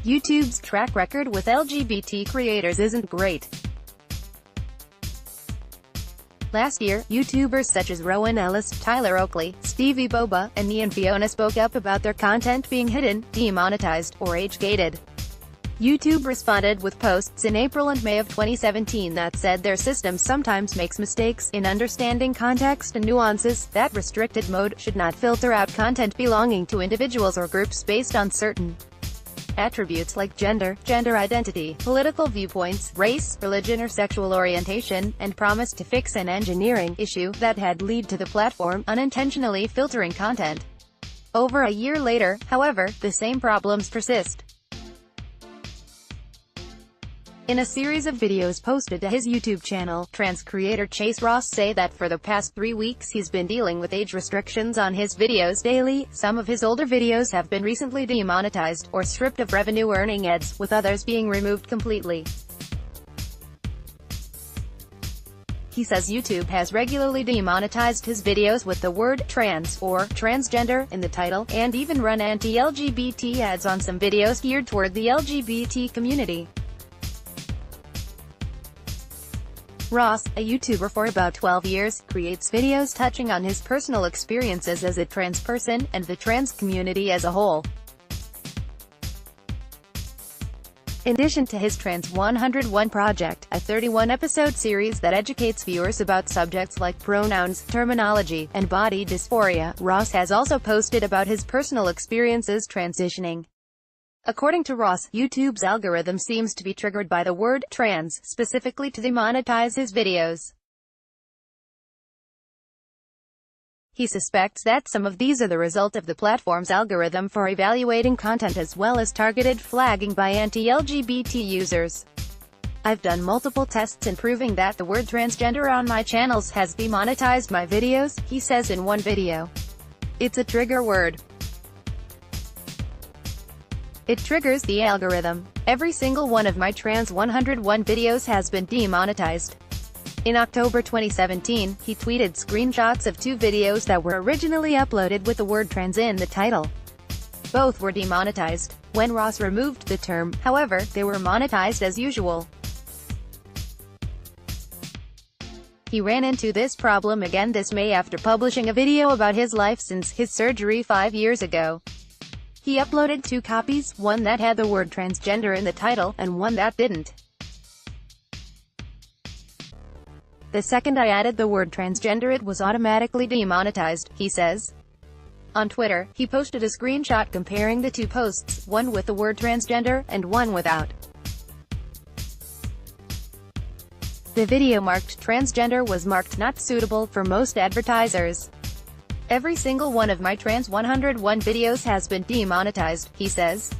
YouTube's track record with LGBT creators isn't great. Last year, YouTubers such as Rowan Ellis, Oakley, Stevie Boebi, and NeonFiona spoke up about their content being hidden, demonetized, or age-gated. YouTube responded with posts in April and May of 2017 that said their system sometimes makes mistakes in understanding context and nuances, that restricted mode should not filter out content belonging to individuals or groups based on certain attributes like gender, gender identity, political viewpoints, race, religion or sexual orientation, and promised to fix an engineering issue that had led to the platform unintentionally filtering content. Over a year later, however, the same problems persist. In a series of videos posted to his YouTube channel, trans creator Chase Ross say that for the past 3 weeks he's been dealing with age restrictions on his videos daily. Some of his older videos have been recently demonetized, or stripped of revenue-earning ads, with others being removed completely. He says YouTube has regularly demonetized his videos with the word trans or transgender in the title, and even run anti-LGBT ads on some videos geared toward the LGBT community. Ross, a YouTuber for about 12 years, creates videos touching on his personal experiences as a trans person, and the trans community as a whole. In addition to his Trans 101 project, a 31-episode series that educates viewers about subjects like pronouns, terminology, and body dysphoria, Ross has also posted about his personal experiences transitioning. According to Ross, YouTube's algorithm seems to be triggered by the word trans, specifically to demonetize his videos. He suspects that some of these are the result of the platform's algorithm for evaluating content as well as targeted flagging by anti-LGBT users. I've done multiple tests in proving that the word transgender on my channels has demonetized my videos, he says in one video. It's a trigger word. It triggers the algorithm. Every single one of my Trans 101 videos has been demonetized. In October 2017, he tweeted screenshots of 2 videos that were originally uploaded with the word trans in the title. Both were demonetized. When Ross removed the term, however, they were monetized as usual. He ran into this problem again this May after publishing a video about his life since his surgery 5 years ago. He uploaded 2 copies, one that had the word transgender in the title, and one that didn't. The second I added the word transgender, it was automatically demonetized, he says. On Twitter, he posted a screenshot comparing the 2 posts, one with the word transgender, and one without. The video marked transgender was marked not suitable for most advertisers. Every single one of my Trans 101 videos has been demonetized, he says.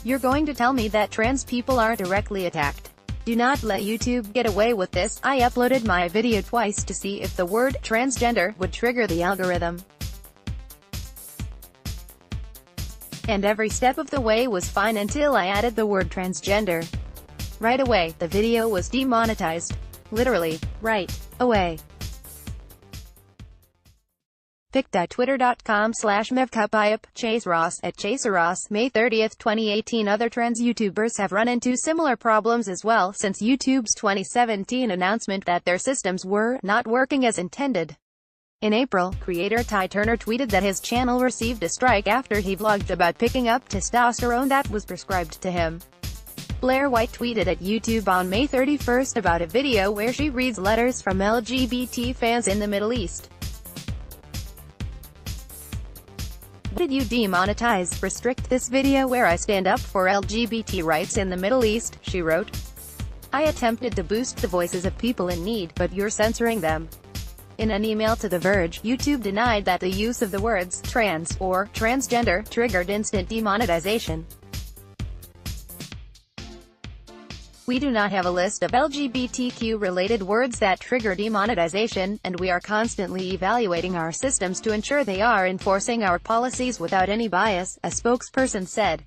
You're going to tell me that trans people aren't directly attacked? Do not let YouTube get away with this. I uploaded my video twice to see if the word transgender would trigger the algorithm. And every step of the way was fine until I added the word transgender. Right away, the video was demonetized. Literally, right away. pic.twitter.com/mevcupiup, Chase Ross, @ChaserRoss, May 30, 2018. Other trans YouTubers have run into similar problems as well since YouTube's 2017 announcement that their systems were not working as intended. In April, creator Ty Turner tweeted that his channel received a strike after he vlogged about picking up testosterone that was prescribed to him. Blair White tweeted at YouTube on May 31 about a video where she reads letters from LGBT fans in the Middle East. Did you demonetize? Restrict this video where I stand up for LGBT rights in the Middle East, she wrote. I attempted to boost the voices of people in need, but you're censoring them. In an email to The Verge, YouTube denied that the use of the words trans or transgender triggered instant demonetization. We do not have a list of LGBTQ-related words that trigger demonetization, and we are constantly evaluating our systems to ensure they are enforcing our policies without any bias, a spokesperson said.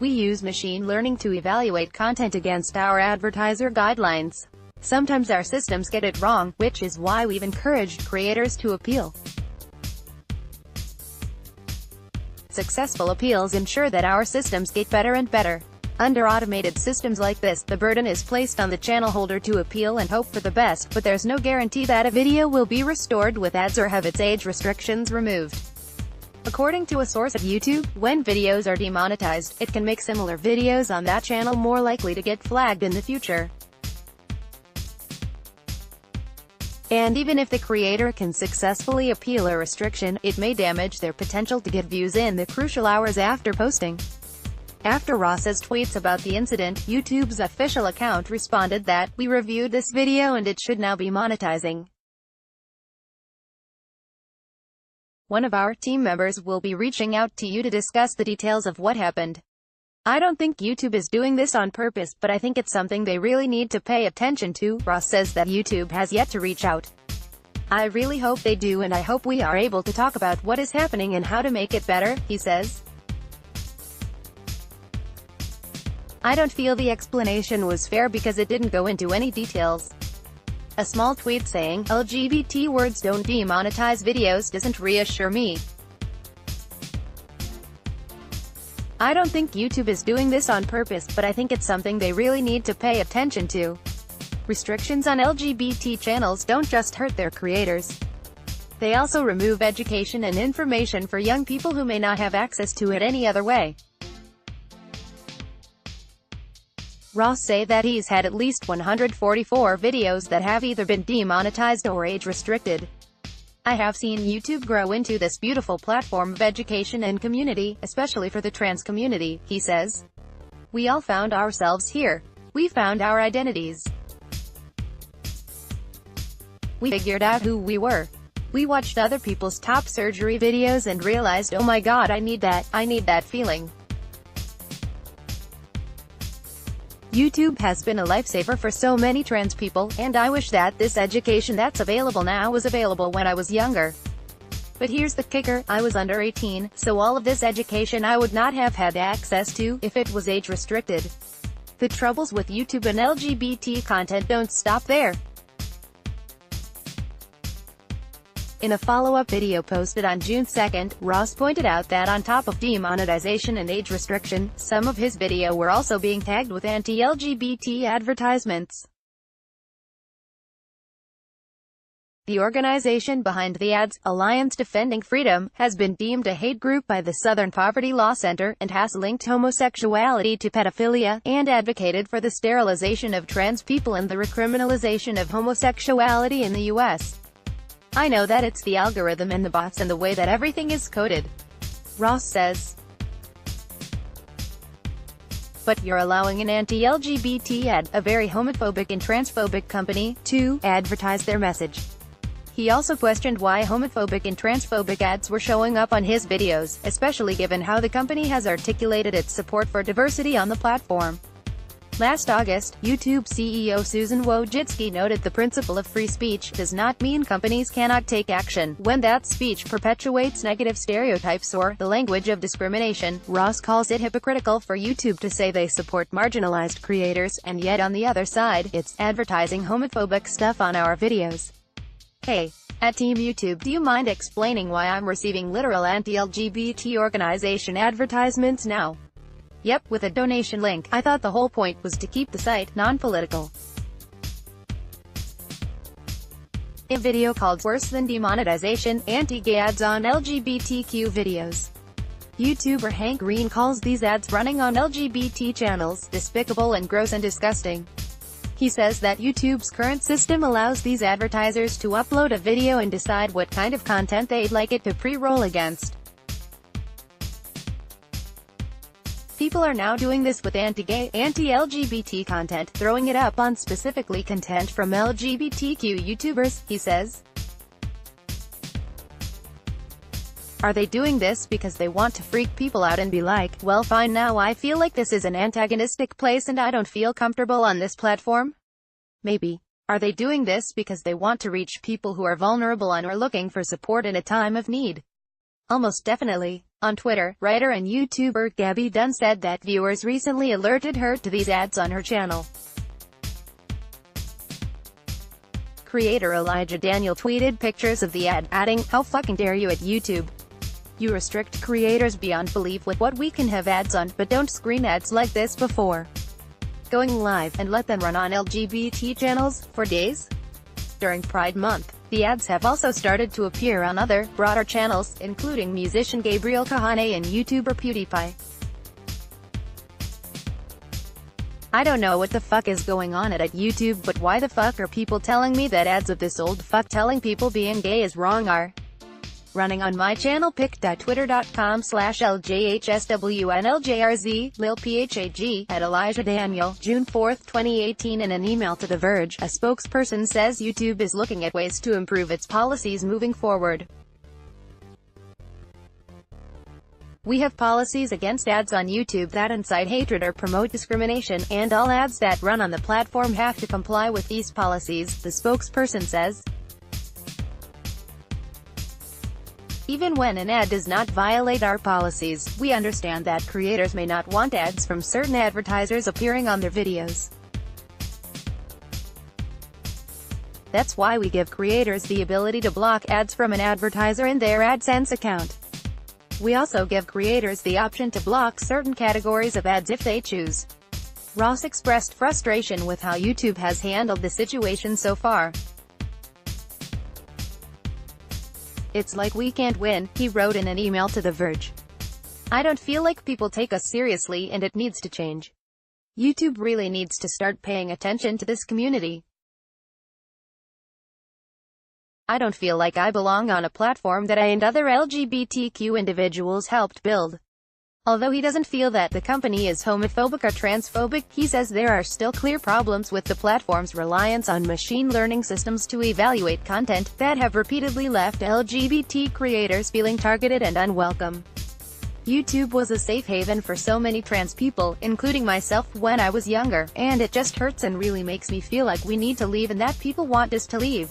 We use machine learning to evaluate content against our advertiser guidelines. Sometimes our systems get it wrong, which is why we've encouraged creators to appeal. successful appeals ensure that our systems get better and better. Under automated systems like this, the burden is placed on the channel holder to appeal and hope for the best, but there's no guarantee that a video will be restored with ads or have its age restrictions removed. According to a source at YouTube, when videos are demonetized, it can make similar videos on that channel more likely to get flagged in the future. And even if the creator can successfully appeal a restriction, it may damage their potential to get views in the crucial hours after posting. After Ross's tweets about the incident, YouTube's official account responded that, "We reviewed this video and it should now be monetizing. One of our team members will be reaching out to you to discuss the details of what happened. I don't think YouTube is doing this on purpose, but I think it's something they really need to pay attention to." Ross says that YouTube has yet to reach out. "I really hope they do, and I hope we are able to talk about what is happening and how to make it better," he says. "I don't feel the explanation was fair because it didn't go into any details." A small tweet saying, "LGBT words don't demonetize videos doesn't reassure me. I don't think YouTube is doing this on purpose, but I think it's something they really need to pay attention to. Restrictions on LGBT channels don't just hurt their creators. They also remove education and information for young people who may not have access to it any other way." Ross say that he's had at least 144 videos that have either been demonetized or age-restricted. "I have seen YouTube grow into this beautiful platform of education and community, especially for the trans community," he says. "We all found ourselves here. We found our identities. We figured out who we were. We watched other people's top surgery videos and realized, oh my god, I need that feeling. YouTube has been a lifesaver for so many trans people, and I wish that this education that's available now was available when I was younger. But here's the kicker, I was under 18, so all of this education I would not have had access to, if it was age-restricted." The troubles with YouTube and LGBT content don't stop there. In a follow-up video posted on June 2nd, Ross pointed out that on top of demonetization and age restriction, some of his video were also being tagged with anti-LGBT advertisements. The organization behind the ads, Alliance Defending Freedom, has been deemed a hate group by the Southern Poverty Law Center, and has linked homosexuality to pedophilia, and advocated for the sterilization of trans people and the recriminalization of homosexuality in the U.S. "I know that it's the algorithm and the bots and the way that everything is coded," Ross says. "But you're allowing an anti-LGBT ad, a very homophobic and transphobic company, to advertise their message." He also questioned why homophobic and transphobic ads were showing up on his videos, especially given how the company has articulated its support for diversity on the platform. Last August, YouTube CEO Susan Wojcicki noted the principle of free speech does not mean companies cannot take action when that speech perpetuates negative stereotypes or the language of discrimination. Ross calls it hypocritical for YouTube to say they support marginalized creators, and yet on the other side, it's advertising homophobic stuff on our videos. "Hey, at Team YouTube, do you mind explaining why I'm receiving literal anti-LGBT organization advertisements now? Yep, with a donation link. I thought the whole point was to keep the site non-political." A video called "Worse Than Demonetization, Anti-Gay Ads on LGBTQ Videos." YouTuber Hank Green calls these ads running on LGBT channels despicable and gross and disgusting. He says that YouTube's current system allows these advertisers to upload a video and decide what kind of content they'd like it to pre-roll against. People are now doing this with anti-gay, anti-LGBT content, throwing it up on specifically content from LGBTQ YouTubers, he says. Are they doing this because they want to freak people out and be like, well fine, now I feel like this is an antagonistic place and I don't feel comfortable on this platform? Maybe. Are they doing this because they want to reach people who are vulnerable and are looking for support in a time of need? Almost definitely. On Twitter, writer and YouTuber Gabby Dunn said that viewers recently alerted her to these ads on her channel. Creator Elijah Daniel tweeted pictures of the ad, adding, "How fucking dare you at YouTube? You restrict creators beyond belief with what we can have ads on, but don't screen ads like this before going live, and let them run on LGBT channels for days. During Pride Month, the ads have also started to appear on other, broader channels, including musician Gabriel Kahane and YouTuber PewDiePie. I don't know what the fuck is going on at YouTube, but why the fuck are people telling me that ads of this old fuck telling people being gay is wrong are running on my channel? pic.twitter.com/LJHSWNLJRZ, LilPhag, at Elijah Daniel, June 4, 2018. In an email to The Verge, a spokesperson says YouTube is looking at ways to improve its policies moving forward. We have policies against ads on YouTube that incite hatred or promote discrimination, and all ads that run on the platform have to comply with these policies, the spokesperson says. Even when an ad does not violate our policies, we understand that creators may not want ads from certain advertisers appearing on their videos. That's why we give creators the ability to block ads from an advertiser in their AdSense account. We also give creators the option to block certain categories of ads if they choose. Ross expressed frustration with how YouTube has handled the situation so far. "It's like we can't win," he wrote in an email to The Verge. "I don't feel like people take us seriously, and it needs to change. YouTube really needs to start paying attention to this community. I don't feel like I belong on a platform that I and other LGBTQ individuals helped build." Although he doesn't feel that the company is homophobic or transphobic, he says there are still clear problems with the platform's reliance on machine learning systems to evaluate content that have repeatedly left LGBT creators feeling targeted and unwelcome. "YouTube was a safe haven for so many trans people, including myself, when I was younger, and it just hurts and really makes me feel like we need to leave and that people want us to leave."